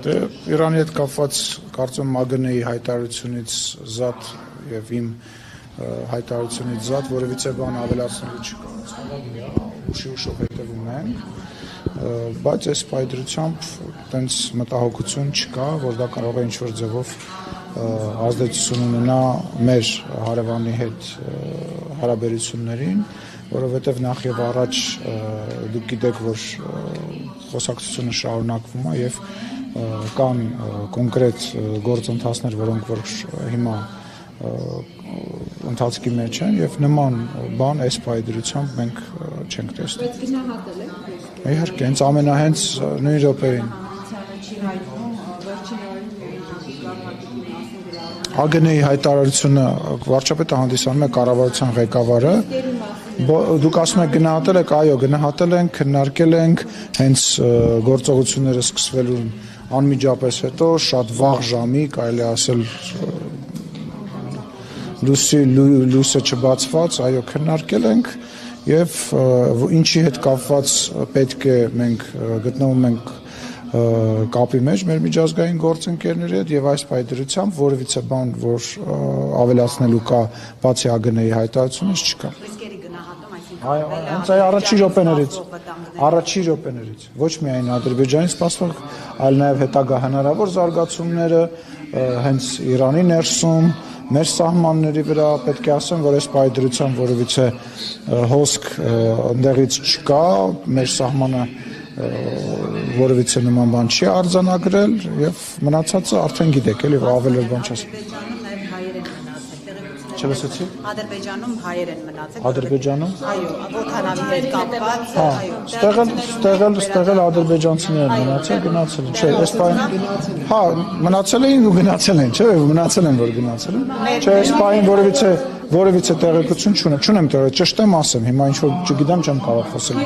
Իրանի հետ կապված կարծում ՄԱԳՆ-ի հայտարարությունից զատ եւ իմ հայտարարությունից զատ որևիցե բան ավելացնելու չկա։ Ցավալի է, ուշով հետևում ենք, բայց այս պայծրությամբ տենց մտահոգություն չկա, որ դա կարող է ինչ-որ ձևով ազդեցություն ունենա մեր հարևանի հետ հարաբերություններին, որովհետեւ նախ եւ առաջ դուք գիտեք, որ խոսակցությունը շարունակվում է եւ կան կոնկրետ գործընթացներ, որոնք որ հիմա ընթացքի մեջ են եւ նման բան այս պայծրությամբ մենք չենք տեսնում։ Բայց գնահատել եք։ Իհարկե, հենց ամենահենց նույն րոպեին։ ԱԳՆ-ի հայտարարությունը վարչապետը հանդիսանում է կառավարության ղեկավարը։ Դուք ասում եք գնահատել եք, այո, գնահատել ենք, քննարկել ենք, հենց գործողությունները սկսվելուն անմիջապես հետո շատ վաղ ժամի, կարելի ասել լույսը չբացված, այո, քննարկել ենք եւ ինչի հետ կապված պետք է մենք գտնվում ենք կապի մեջ մեր միջազգային գործընկերների հետ եւ այս պայծրությամբ որևիցե բան, որ ավելացնելու կա բացի ԱԳՆ-ի հայտարարությունից չկա։ Այո, հենց այդ առաջի րոպեներից, ոչ միայն Ադրբեջանի սպասվող, այլ նաև հետագա հնարավոր զարգացումները հենց Իրանի ներսում, մեր սահմանների վրա պետք է ասեմ, որ այս պայծրությամբ որևիցե հոսք ընդեղից չկա, մեր սահմանը որևիցե նման բան չի արձանագրել եւ մնացածը արդեն գիտեք, էլի ավել բան չասեմ։ Չլսեցի։ Ադրբեջանում հայեր են մնացել։ Ադրբեջանում։ Այո, ոտանավի հետ կապված, այո։ Ստեղել ադրբեջանցիներ են մնացել, գնացել են, չէ, այս պահին։ Հա, մնացել էին ու գնացել են, չէ, մնացել են, որ գնացել են։ Չէ, այս պահին որևիցե տեղեկություն չունեմ, ճշտեմ ասեմ, հիմա ինչ որ չգիտեմ, չեմ կարող խոսել։